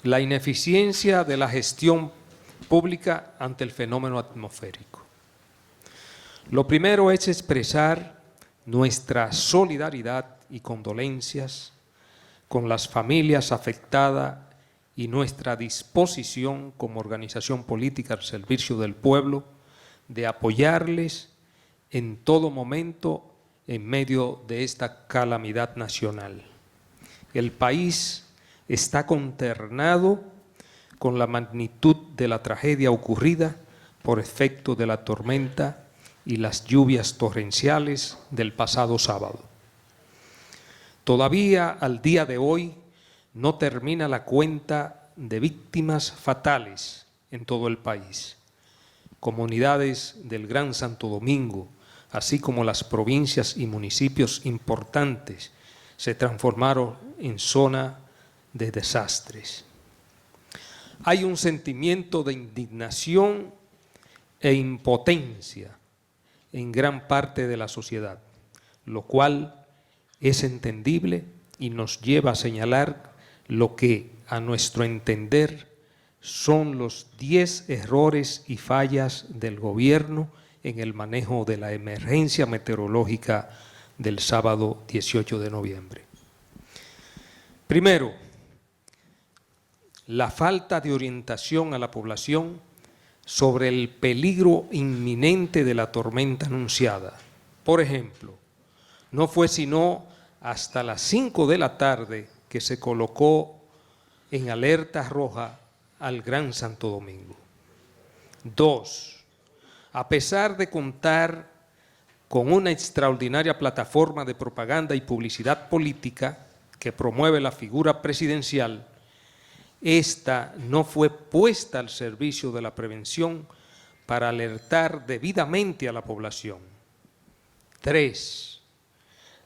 la ineficiencia de la gestión pública ante el fenómeno atmosférico. Lo primero es expresar nuestra solidaridad y condolencias con las familias afectadas y nuestra disposición como organización política al servicio del pueblo de apoyarles en todo momento en medio de esta calamidad nacional. El país está consternado con la magnitud de la tragedia ocurrida por efecto de la tormenta y las lluvias torrenciales del pasado sábado. Todavía al día de hoy no termina la cuenta de víctimas fatales en todo el país. Comunidades del Gran Santo Domingo, así como las provincias y municipios importantes, se transformaron en zona de desastres. Hay un sentimiento de indignación e impotencia en gran parte de la sociedad, lo cual es entendible y nos lleva a señalar lo que, a nuestro entender, son los 10 errores y fallas del gobierno en el manejo de la emergencia meteorológica del sábado 18 de noviembre. Primero, la falta de orientación a la población sobre el peligro inminente de la tormenta anunciada. Por ejemplo, no fue sino hasta las 5 de la tarde que se colocó en alerta roja al Gran Santo Domingo. 2. A pesar de contar con una extraordinaria plataforma de propaganda y publicidad política que promueve la figura presidencial, esta no fue puesta al servicio de la prevención para alertar debidamente a la población. 3.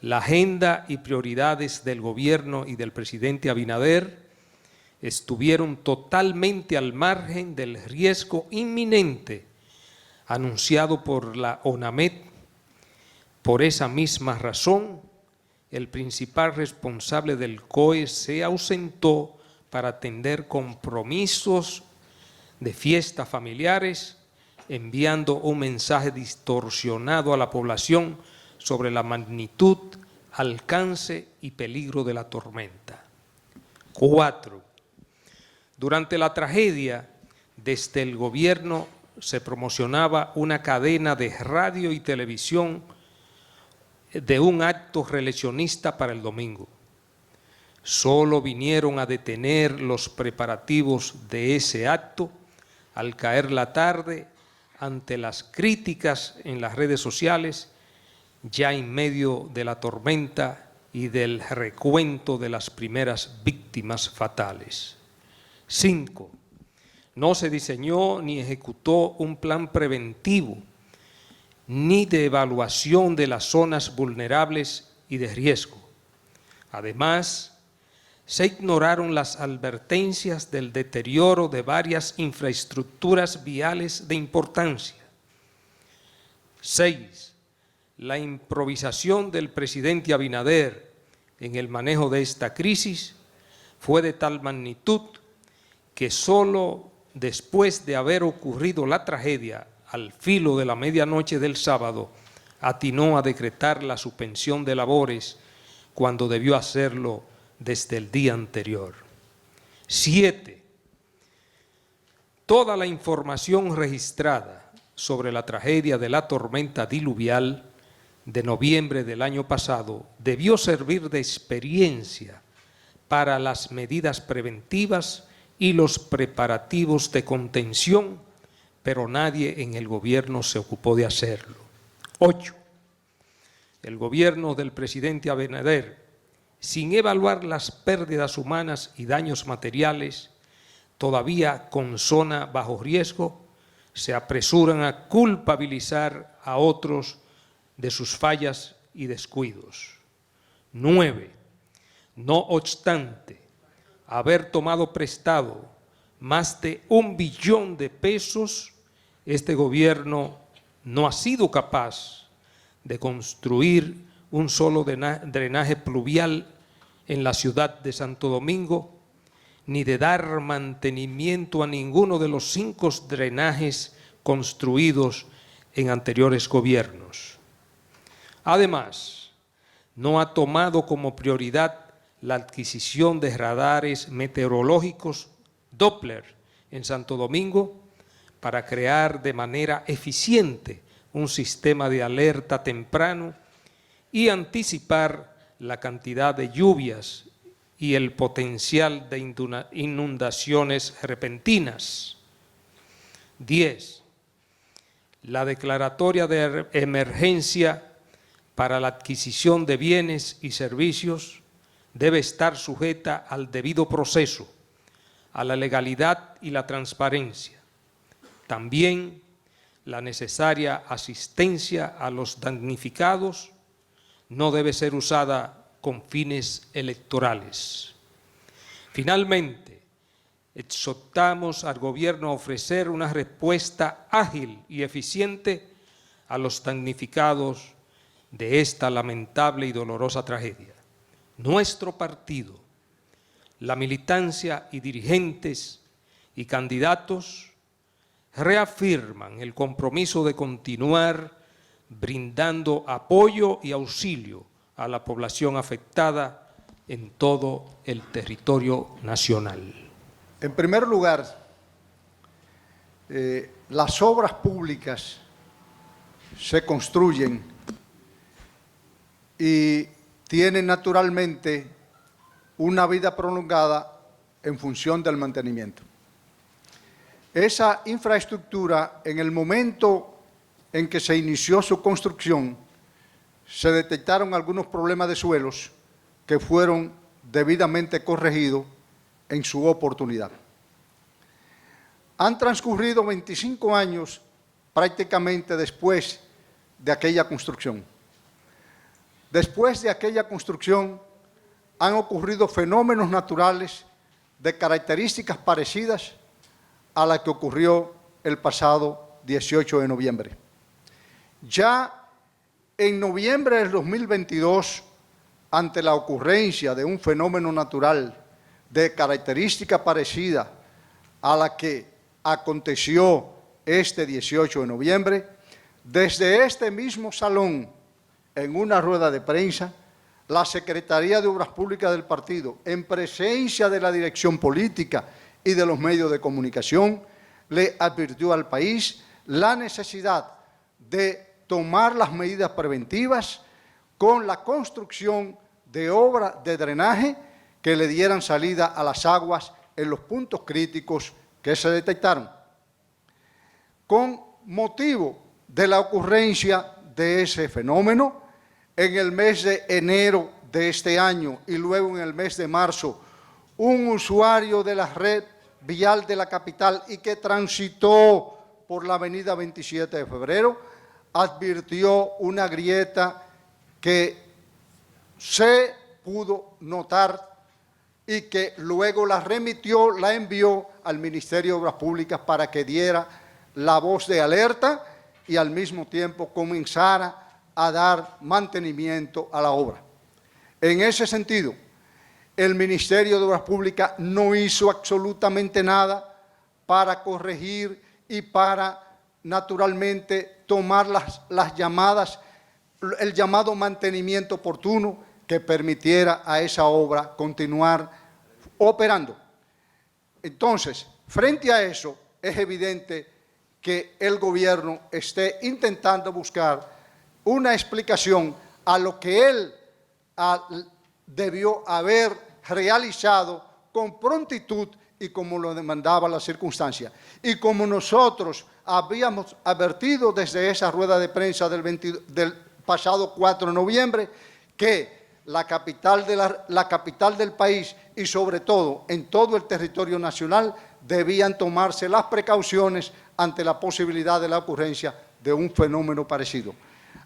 La agenda y prioridades del gobierno y del presidente Abinader estuvieron totalmente al margen del riesgo inminente anunciado por la ONAMED. Por esa misma razón, el principal responsable del COE se ausentó para atender compromisos de fiestas familiares, enviando un mensaje distorsionado a la población sobre la magnitud, alcance y peligro de la tormenta. 4. Durante la tragedia, desde el gobierno se promocionaba una cadena de radio y televisión de un acto reeleccionista para el domingo. Solo vinieron a detener los preparativos de ese acto al caer la tarde ante las críticas en las redes sociales, ya en medio de la tormenta y del recuento de las primeras víctimas fatales. 5. No se diseñó ni ejecutó un plan preventivo ni de evaluación de las zonas vulnerables y de riesgo. Además, se ignoraron las advertencias del deterioro de varias infraestructuras viales de importancia. 6. La improvisación del presidente Abinader en el manejo de esta crisis fue de tal magnitud que solo después de haber ocurrido la tragedia al filo de la medianoche del sábado, atinó a decretar la suspensión de labores cuando debió hacerlo desde el día anterior. 7. Toda la información registrada sobre la tragedia de la tormenta diluvial de noviembre del año pasado debió servir de experiencia para las medidas preventivas y los preparativos de contención, pero nadie en el gobierno se ocupó de hacerlo. 8. El gobierno del presidente Abinader, sin evaluar las pérdidas humanas y daños materiales, todavía con zona bajo riesgo, se apresuran a culpabilizar a otros de sus fallas y descuidos. 9. No obstante haber tomado prestado más de 1 billón de pesos, este gobierno no ha sido capaz de construir un solo drenaje pluvial en la ciudad de Santo Domingo, ni de dar mantenimiento a ninguno de los 5 drenajes construidos en anteriores gobiernos. Además, no ha tomado como prioridad la adquisición de radares meteorológicos Doppler en Santo Domingo para crear de manera eficiente un sistema de alerta temprano y anticipar la cantidad de lluvias y el potencial de inundaciones repentinas. 10. La declaratoria de emergencia para la adquisición de bienes y servicios debe estar sujeta al debido proceso, a la legalidad y la transparencia. También la necesaria asistencia a los damnificados no debe ser usada con fines electorales. Finalmente, exhortamos al gobierno a ofrecer una respuesta ágil y eficiente a los damnificados de esta lamentable y dolorosa tragedia. Nuestro partido, la militancia y dirigentes y candidatos reafirman el compromiso de continuar brindando apoyo y auxilio a la población afectada en todo el territorio nacional. En primer lugar, las obras públicas se construyen y tienen naturalmente una vida prolongada en función del mantenimiento. Esa infraestructura, en el momento en que se inició su construcción, se detectaron algunos problemas de suelos que fueron debidamente corregidos en su oportunidad. Han transcurrido 25 años prácticamente después de aquella construcción. Después de aquella construcción han ocurrido fenómenos naturales de características parecidas a la que ocurrió el pasado 18 de noviembre. Ya en noviembre del 2022, ante la ocurrencia de un fenómeno natural de característica parecida a la que aconteció este 18 de noviembre, desde este mismo salón, en una rueda de prensa, la Secretaría de Obras Públicas del partido, en presencia de la dirección política y de los medios de comunicación, le advirtió al país la necesidad de tomar las medidas preventivas con la construcción de obras de drenaje que le dieran salida a las aguas en los puntos críticos que se detectaron. Con motivo de la ocurrencia de ese fenómeno, en el mes de enero de este año y luego en el mes de marzo, un usuario de la red vial de la capital y que transitó por la avenida 27 de febrero, advirtió una grieta que se pudo notar y que luego la remitió, la envió al Ministerio de Obras Públicas para que diera la voz de alerta y al mismo tiempo comenzara a dar mantenimiento a la obra. En ese sentido, el Ministerio de Obras Públicas no hizo absolutamente nada para corregir y para, naturalmente, tomar las llamadas, el llamado mantenimiento oportuno que permitiera a esa obra continuar operando. Entonces, frente a eso, es evidente que el gobierno esté intentando buscar una explicación a lo que él debió haber realizado con prontitud y como lo demandaba la circunstancia. Y como nosotros habíamos advertido desde esa rueda de prensa del pasado 4 de noviembre, que la capital del país y sobre todo en todo el territorio nacional debían tomarse las precauciones ante la posibilidad de la ocurrencia de un fenómeno parecido.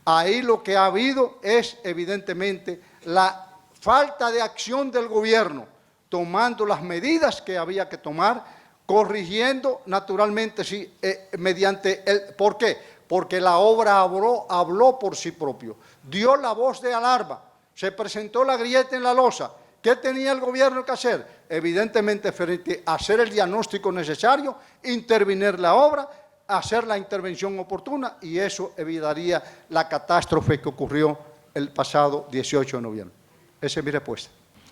Ahí lo que ha habido es evidentemente la falta de acción del gobierno, tomando las medidas que había que tomar, corrigiendo naturalmente, sí, mediante el... ¿Por qué? Porque la obra habló por sí propio, dio la voz de alarma, se presentó la grieta en la losa. ¿Qué tenía el gobierno que hacer? evidentemente frente a hacer el diagnóstico necesario, intervenir la obra, hacer la intervención oportuna, y eso evitaría la catástrofe que ocurrió el pasado 18 de noviembre. Esa es mi respuesta.